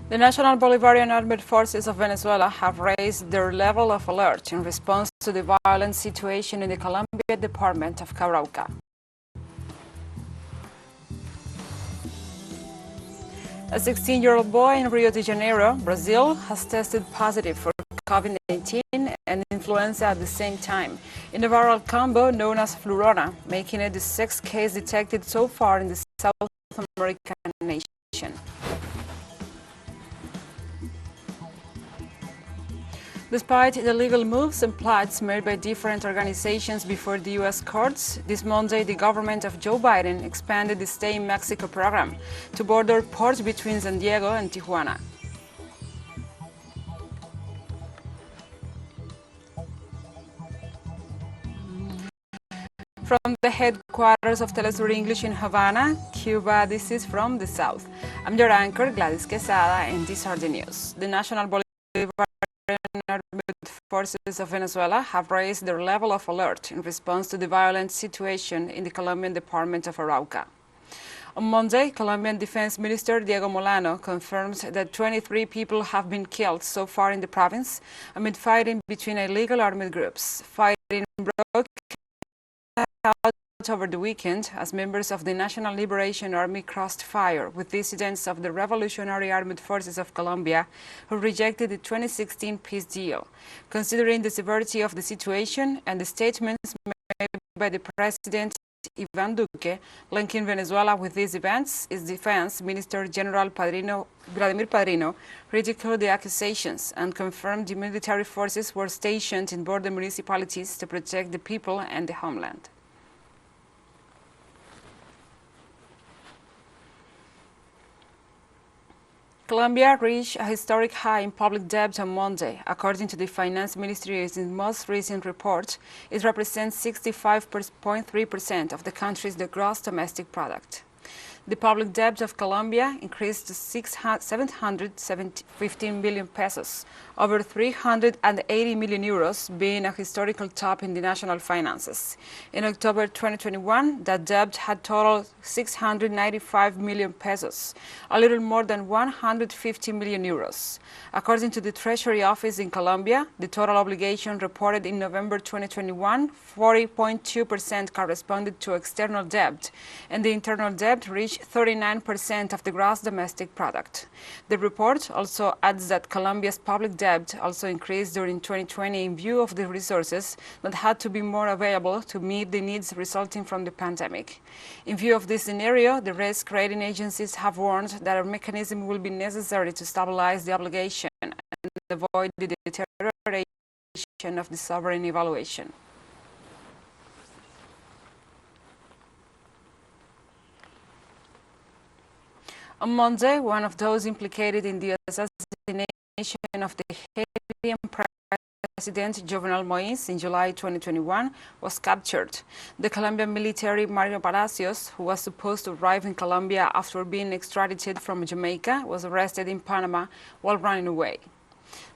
The National Bolivarian Armed Forces of Venezuela have raised their level of alert in response to the violent situation in the Colombia department of Arauca. A 16-year-old boy in Rio de Janeiro, Brazil, has tested positive for COVID-19 and influenza at the same time, in a viral combo known as Flurona, making it the sixth case detected so far in the South American nation. Despite the legal moves and plots made by different organizations before the U.S. courts, this Monday the government of Joe Biden expanded the Stay in Mexico program to border ports between San Diego and Tijuana. From the headquarters of Telesur English in Havana, Cuba, this is From the South. I'm your anchor, Gladys Quesada, and these are the news. The National Bolivarian Armed Forces of Venezuela have raised their level of alert in response to the violent situation in the Colombian department of Arauca. On Monday, Colombian Defense Minister Diego Molano confirmed that 23 people have been killed so far in the province amid fighting between illegal armed groups. Fighting broke out over the weekend as members of the National Liberation Army crossed fire with dissidents of the Revolutionary Armed Forces of Colombia who rejected the 2016 peace deal. Considering the severity of the situation and the statements made by the President Iván Duque linking Venezuela with these events, its Defense Minister General Vladimir Padrino ridiculed the accusations and confirmed the military forces were stationed in border municipalities to protect the people and the homeland. Colombia reached a historic high in public debt on Monday. According to the Finance Ministry's most recent report, it represents 65.3% of the country's gross domestic product. The public debt of Colombia increased to 715 billion pesos, over 380 million euros, being a historical top in the national finances. In October 2021, that debt had totaled 695 million pesos, a little more than 150 million euros. According to the Treasury Office in Colombia, the total obligation reported in November 2021, 40.2% corresponded to external debt, and the internal debt reached 39% of the gross domestic product. The report also adds that Colombia's public debt also increased during 2020 in view of the resources that had to be more available to meet the needs resulting from the pandemic. In view of this scenario, the risk rating agencies have warned that a mechanism will be necessary to stabilize the obligation and avoid the deterioration of the sovereign evaluation. On Monday, one of those implicated in the assassination of the Haitian President Jovenel Moïse in July 2021 was captured. The Colombian military Mario Palacios, who was supposed to arrive in Colombia after being extradited from Jamaica, was arrested in Panama while running away.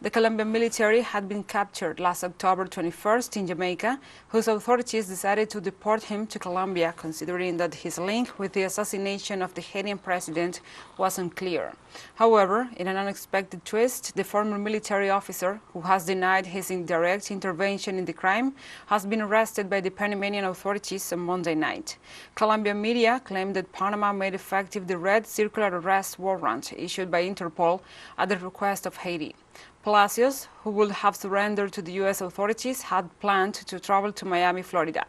The Colombian military had been captured last October 21st in Jamaica, whose authorities decided to deport him to Colombia, considering that his link with the assassination of the Haitian president was unclear. However, in an unexpected twist, the former military officer, who has denied his indirect intervention in the crime, has been arrested by the Panamanian authorities on Monday night. Colombian media claimed that Panama made effective the red circular arrest warrant issued by Interpol at the request of Haiti. Palacios, who would have surrendered to the U.S. authorities, had planned to travel to Miami, Florida.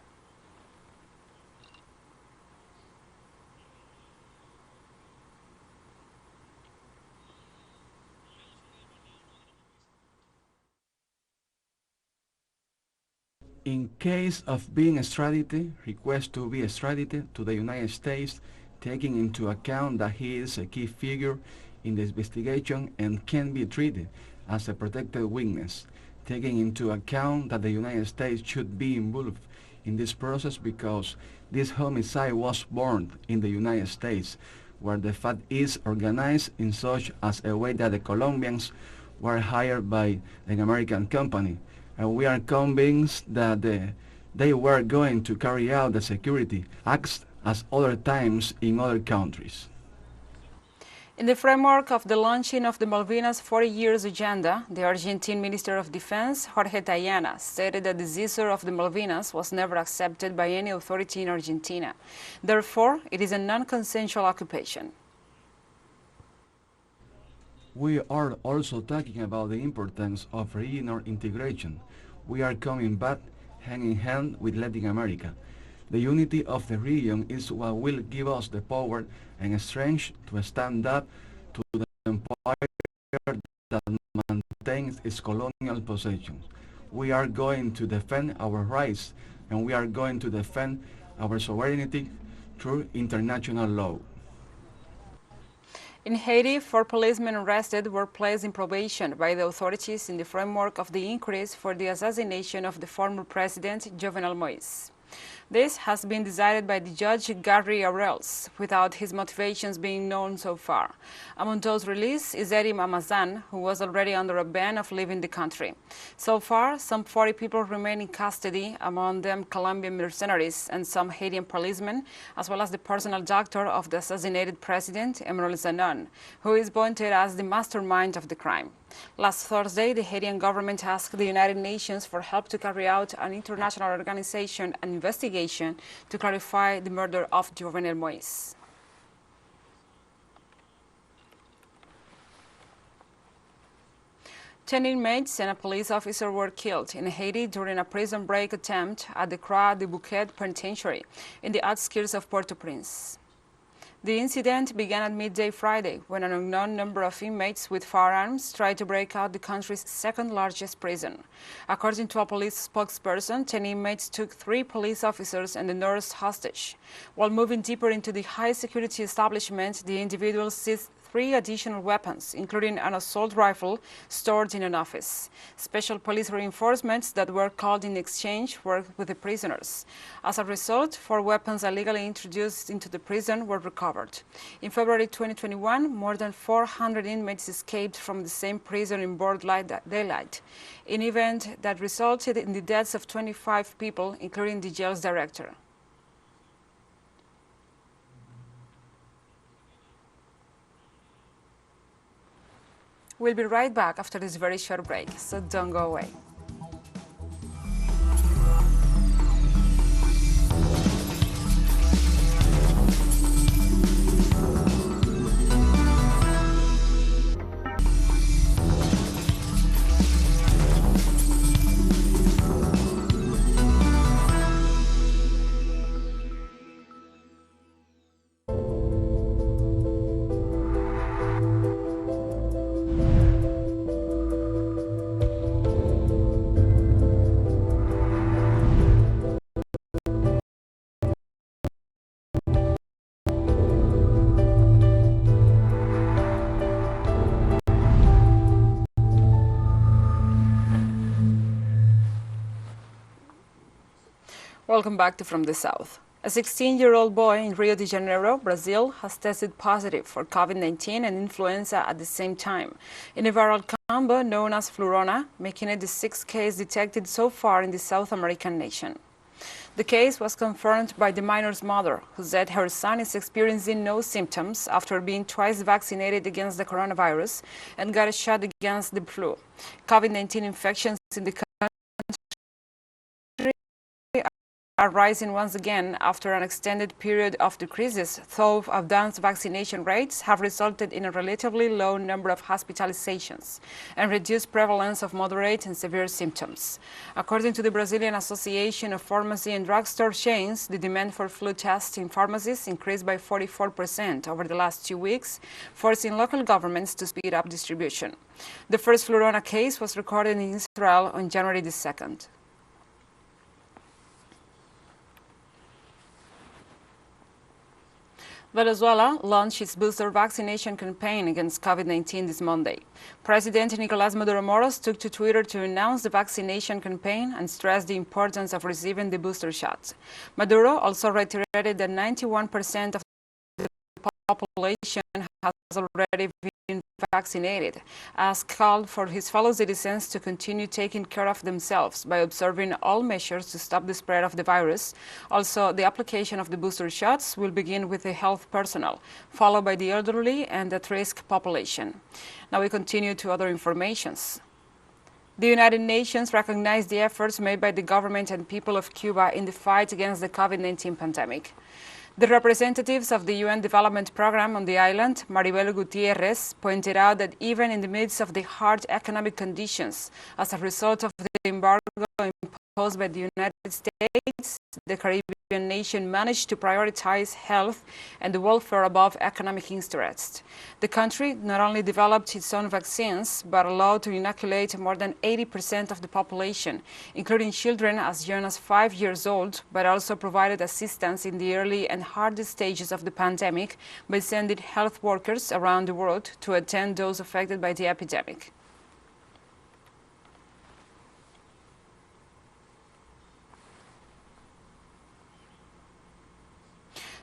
In case of being extradited, request to be extradited to the United States, taking into account that he is a key figure in the investigation and can be treated as a protected witness, taking into account that the United States should be involved in this process because this homicide was born in the United States, where the fact is organized in such as a way that the Colombians were hired by an American company, and we are convinced that they were going to carry out the security acts as other times in other countries. In the framework of the launching of the Malvinas 40 Years Agenda, the Argentine Minister of Defense, Jorge Tayana, stated that the seizure of the Malvinas was never accepted by any authority in Argentina. Therefore, it is a non-consensual occupation. We are also talking about the importance of regional integration. We are coming back hand in hand with Latin America. The unity of the region is what will give us the power and strength to stand up to the empire that maintains its colonial possessions. We are going to defend our rights, and we are going to defend our sovereignty through international law. In Haiti, 4 policemen arrested were placed in probation by the authorities in the framework of the inquiries for the assassination of the former president, Jovenel Moïse. This has been decided by the judge Gary Arels, without his motivations being known so far. Among those released is Eddie Mamazan, who was already under a ban of leaving the country. So far, some 40 people remain in custody, among them Colombian mercenaries and some Haitian policemen, as well as the personal doctor of the assassinated president, Emmanuel Zanon, who is pointed as the mastermind of the crime. Last Thursday, the Haitian government asked the United Nations for help to carry out an international organization and investigation to clarify the murder of Jovenel Moïse. Ten inmates and a police officer were killed in Haiti during a prison break attempt at the Croix de Bouquet Penitentiary in the outskirts of Port-au-Prince. The incident began at midday Friday when an unknown number of inmates with firearms tried to break out the country's second-largest prison. According to a police spokesperson, 10 inmates took 3 police officers and the nurse hostage. While moving deeper into the high-security establishment, the individuals seized 3 additional weapons, including an assault rifle stored in an office. Special police reinforcements that were called in exchange worked with the prisoners. As a result, 4 weapons illegally introduced into the prison were recovered. In February 2021, more than 400 inmates escaped from the same prison in broad daylight, an event that resulted in the deaths of 25 people, including the jail's director. We'll be right back after this very short break, so don't go away. Welcome back to From the South. A 16-year-old boy in Rio de Janeiro, Brazil, has tested positive for COVID-19 and influenza at the same time, in a viral combo known as Flurona, making it the 6th case detected so far in the South American nation. The case was confirmed by the minor's mother, who said her son is experiencing no symptoms after being twice vaccinated against the coronavirus and got a shot against the flu. COVID-19 infections in the country are rising once again after an extended period of decreases, though advanced vaccination rates have resulted in a relatively low number of hospitalizations and reduced prevalence of moderate and severe symptoms. According to the Brazilian Association of Pharmacy and Drugstore Chains, the demand for flu tests in pharmacies increased by 44% over the last 2 weeks, forcing local governments to speed up distribution. The first Flurona case was recorded in Israel on January the 2nd. Venezuela launched its booster vaccination campaign against COVID-19 this Monday. President Nicolás Maduro Moros took to Twitter to announce the vaccination campaign and stressed the importance of receiving the booster shots. Maduro also reiterated that 91% of the population has already been vaccinated, as called for his fellow citizens to continue taking care of themselves by observing all measures to stop the spread of the virus. Also, the application of the booster shots will begin with the health personnel, followed by the elderly and at-risk population. Now we continue to other informations. The United Nations recognized the efforts made by the government and people of Cuba in the fight against the COVID-19 pandemic. The representatives of the UN Development Program on the island, Maribel Gutierrez, pointed out that even in the midst of the hard economic conditions as a result of the embargo imposed by the United States, the Caribbean nation managed to prioritize health and the welfare above economic interests. The country not only developed its own vaccines, but allowed to inoculate more than 80% of the population, including children as young as 5 years old, but also provided assistance in the early and hardest stages of the pandemic by sending health workers around the world to attend those affected by the epidemic.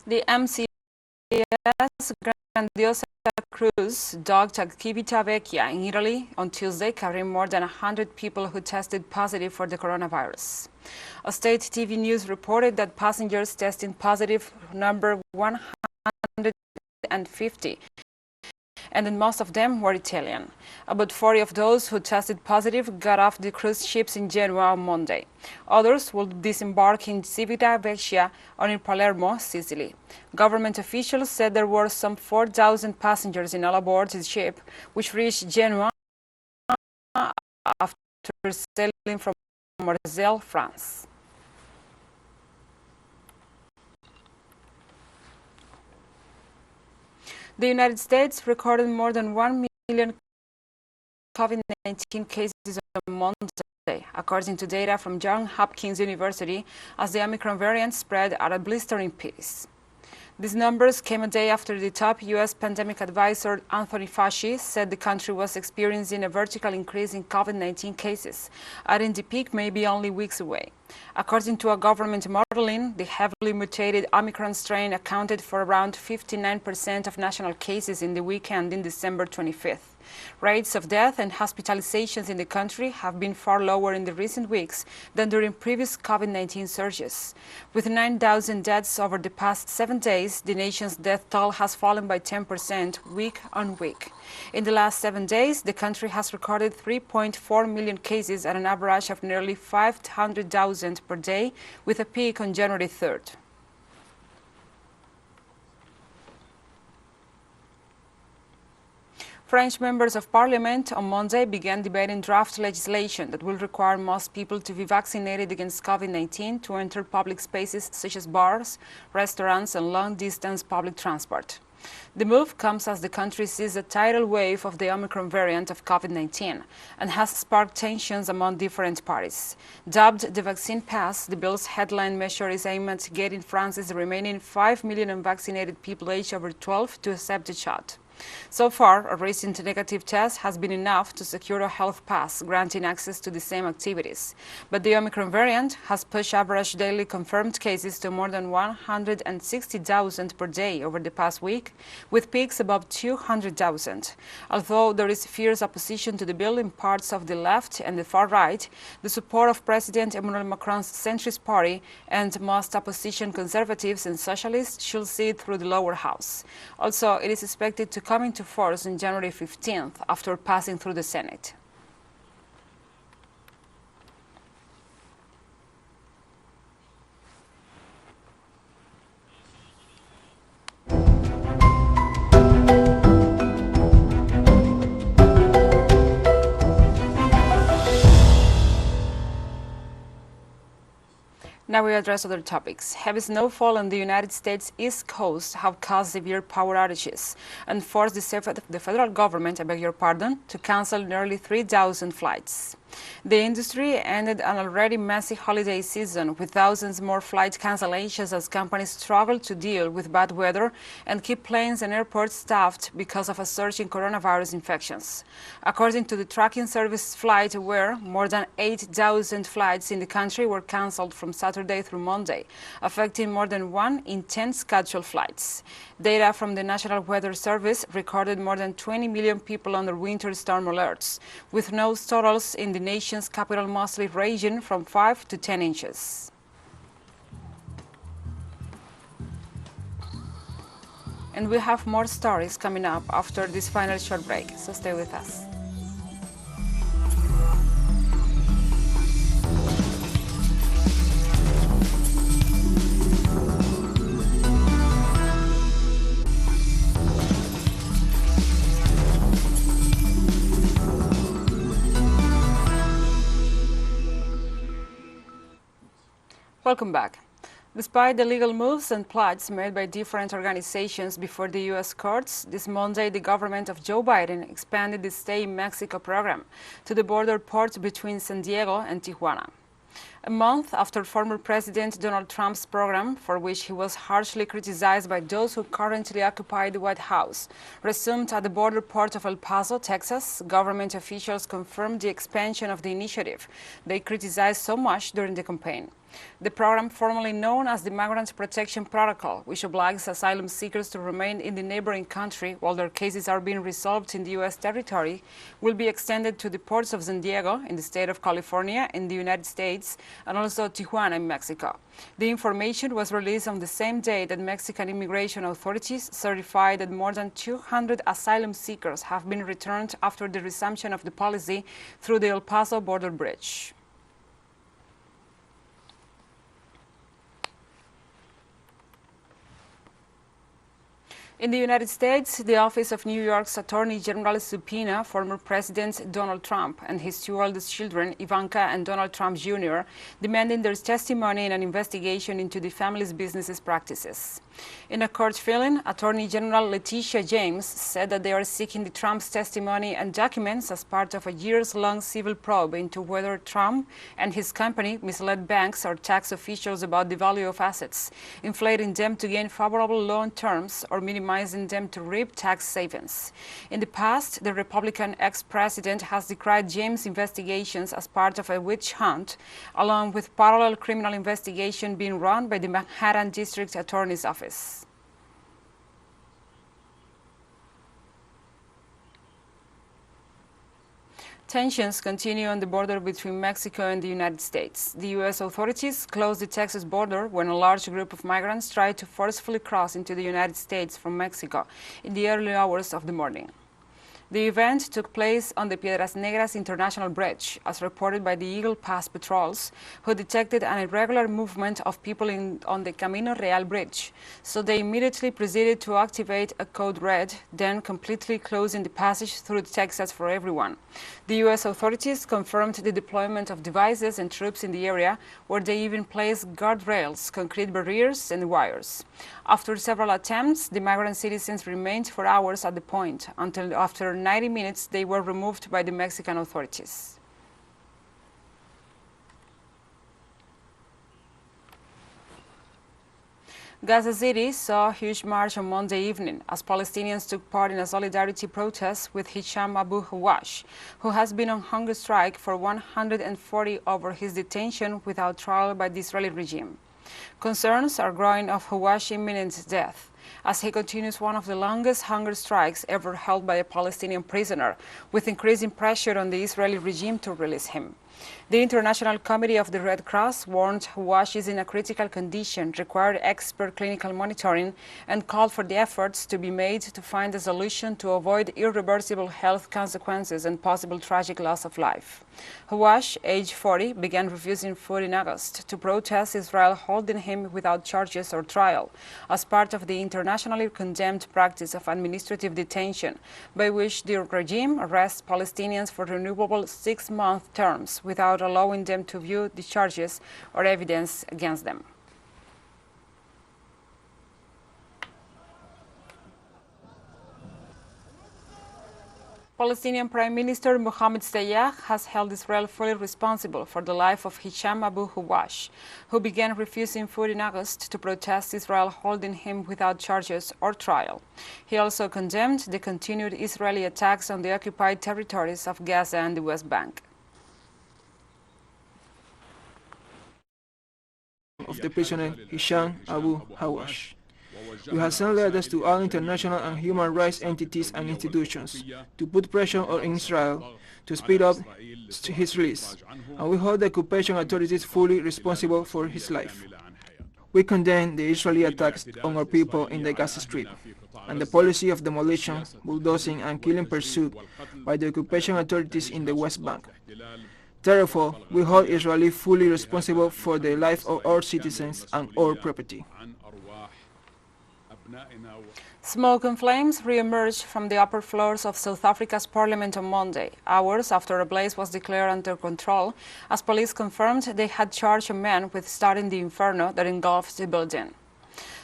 The MCS Grandiosa cruise docked at Civitavecchia in Italy on Tuesday, carrying more than 100 people who tested positive for the coronavirus. A state TV news reported that passengers testing positive number 150, and then most of them were Italian. About 40 of those who tested positive got off the cruise ships in Genoa on Monday. Others will disembark in Civitavecchia or in Palermo, Sicily. Government officials said there were some 4,000 passengers in all aboard the ship, which reached Genoa after sailing from Marseille, France. The United States recorded more than 1 million COVID-19 cases on Monday, according to data from Johns Hopkins University, as the Omicron variant spread at a blistering pace. These numbers came a day after the top U.S. pandemic advisor Anthony Fauci said the country was experiencing a vertical increase in COVID-19 cases, adding the peak may be only weeks away. According to a government modeling, the heavily mutated Omicron strain accounted for around 59% of national cases in the week ending December 25th. Rates of death and hospitalizations in the country have been far lower in the recent weeks than during previous COVID-19 surges. With 9,000 deaths over the past 7 days, the nation's death toll has fallen by 10% week on week. In the last 7 days, the country has recorded 3.4 million cases at an average of nearly 500,000 per day, with a peak on January 3rd. French members of parliament on Monday began debating draft legislation that will require most people to be vaccinated against COVID-19 to enter public spaces such as bars, restaurants, and long-distance public transport. The move comes as the country sees a tidal wave of the Omicron variant of COVID-19 and has sparked tensions among different parties. Dubbed the Vaccine Pass, the bill's headline measure is aimed at getting France's remaining 5 million unvaccinated people aged over 12 to accept the shot. So far, a recent negative test has been enough to secure a health pass, granting access to the same activities. But the Omicron variant has pushed average daily confirmed cases to more than 160,000 per day over the past week, with peaks above 200,000. Although there is fierce opposition to the bill in parts of the left and the far right, the support of President Emmanuel Macron's centrist party and most opposition conservatives and socialists should see it through the lower house. Also, it is expected to come into force on January 15th after passing through the Senate. Now we address other topics. Heavy snowfall on the United States East Coast have caused severe power outages and forced the federal government, to cancel nearly 3,000 flights. The industry ended an already messy holiday season with thousands more flight cancellations as companies struggled to deal with bad weather and keep planes and airports staffed because of a surge in coronavirus infections. According to the tracking service FlightAware, more than 8,000 flights in the country were canceled from Saturday through Monday, affecting more than 1 in 10 scheduled flights. Data from the National Weather Service recorded more than 20 million people under winter storm alerts, with nose totals in the nation's capital mostly ranging from 5 to 10 inches. And we have more stories coming up after this final short break, so stay with us. Welcome back. Despite the legal moves and plots made by different organizations before the U.S. courts, this Monday the government of Joe Biden expanded the Stay in Mexico program to the border ports between San Diego and Tijuana. A month after former President Donald Trump's program, for which he was harshly criticized by those who currently occupy the White House, resumed at the border port of El Paso, Texas, government officials confirmed the expansion of the initiative they criticized so much during the campaign. The program, formerly known as the Migrant Protection Protocol, which obliges asylum seekers to remain in the neighboring country while their cases are being resolved in the U.S. territory, will be extended to the ports of San Diego in the state of California in the United States and also Tijuana in Mexico. The information was released on the same day that Mexican immigration authorities certified that more than 200 asylum seekers have been returned after the resumption of the policy through the El Paso border bridge. In the United States, the Office of New York's Attorney General subpoenaed former President Donald Trump and his two oldest children, Ivanka and Donald Trump Jr., demanding their testimony in an investigation into the family's business practices. In a court filing, Attorney General Letitia James said that they are seeking the Trump's testimony and documents as part of a years-long civil probe into whether Trump and his company misled banks or tax officials about the value of assets, inflating them to gain favorable loan terms or minimizing them to reap tax savings. In the past, the Republican ex-president has decried James' investigations as part of a witch hunt, along with parallel criminal investigation being run by the Manhattan District Attorney's Office. Tensions continue on the border between Mexico and the United States. The U.S. authorities closed the Texas border when a large group of migrants tried to forcefully cross into the United States from Mexico in the early hours of the morning. The event took place on the Piedras Negras International Bridge, as reported by the Eagle Pass patrols, who detected an irregular movement of people on the Camino Real Bridge. So they immediately proceeded to activate a code red, then completely closing the passage through Texas for everyone. The U.S. authorities confirmed the deployment of devices and troops in the area, where they even placed guardrails, concrete barriers, and wires. After several attempts, the migrant citizens remained for hours at the point, until after 90 minutes they were removed by the Mexican authorities. Gaza City saw a huge march on Monday evening as Palestinians took part in a solidarity protest with Hisham Abu Hawash, who has been on hunger strike for 140 over his detention without trial by the Israeli regime. Concerns are growing of Hawash's imminent death, as he continues one of the longest hunger strikes ever held by a Palestinian prisoner, with increasing pressure on the Israeli regime to release him. The International Committee of the Red Cross warned Hawash is in a critical condition, required expert clinical monitoring, and called for the efforts to be made to find a solution to avoid irreversible health consequences and possible tragic loss of life. Hawash, age 40, began refusing food in August to protest Israel holding him without charges or trial, as part of the internationally condemned practice of administrative detention, by which the regime arrests Palestinians for renewable 6-month terms without allowing them to view the charges or evidence against them. Palestinian Prime Minister Mohammed Sayah has held Israel fully responsible for the life of Hisham Abu Huwash, who began refusing food in August to protest Israel holding him without charges or trial. He also condemned the continued Israeli attacks on the occupied territories of Gaza and the West Bank. Of the prisoner Hisham Abu Huwash. We have sent letters to all international and human rights entities and institutions to put pressure on Israel to speed up his release, and we hold the occupation authorities fully responsible for his life. We condemn the Israeli attacks on our people in the Gaza Strip and the policy of demolition, bulldozing and killing pursued by the occupation authorities in the West Bank. Therefore, we hold Israel fully responsible for the life of our citizens and our property. Smoke and flames re-emerged from the upper floors of South Africa's parliament on Monday, hours after a blaze was declared under control, as police confirmed they had charged a man with starting the inferno that engulfed the building.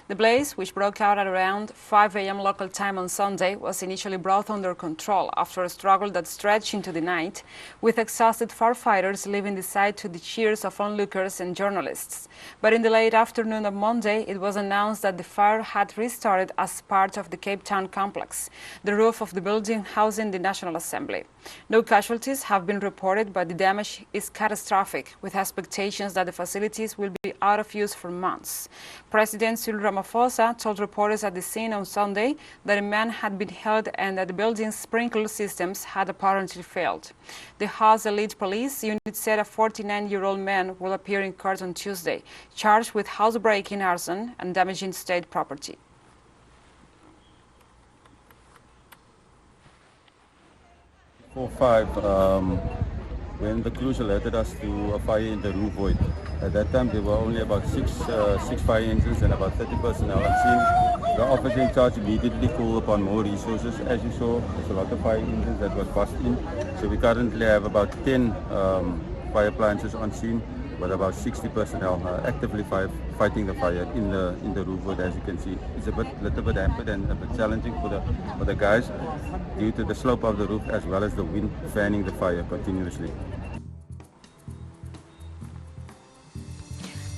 The blaze, which broke out at around 5 a.m. local time on Sunday, was initially brought under control after a struggle that stretched into the night, with exhausted firefighters leaving the site to the cheers of onlookers and journalists. But in the late afternoon of Monday, it was announced that the fire had restarted as part of the Cape Town complex, the roof of the building housing the National Assembly. No casualties have been reported, but the damage is catastrophic, with expectations that the facilities will be out of use for months. President Cyril Ramaphosa told reporters at the scene on Sunday that a man had been held and that the building's sprinkler systems had apparently failed. The House Elite Police Unit said a 49-year-old man will appear in court on Tuesday, charged with housebreaking, arson, and damaging state property. When the crews alerted us to a fire in the roof void. At that time, there were only about six fire engines and about 30 personnel on scene. The officer in charge immediately called upon more resources. As you saw, there's a lot of fire engines that was bussed in. So we currently have about 10 fire appliances on scene, with about 60 personnel actively fighting the fire in the roof void. As you can see, it's little bit hampered and a bit challenging for the guys due to the slope of the roof as well as the wind fanning the fire continuously.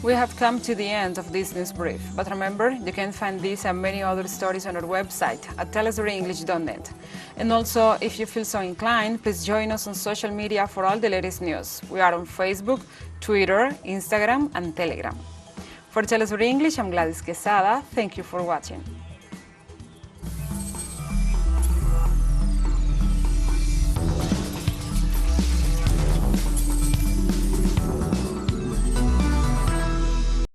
We have come to the end of this news brief, but remember, you can find these and many other stories on our website at telestorenglish.net. And also, if you feel so inclined, please join us on social media for all the latest news. We are on Facebook, Twitter, Instagram, and Telegram. For Telestory English, I'm Gladys Quesada. Thank you for watching.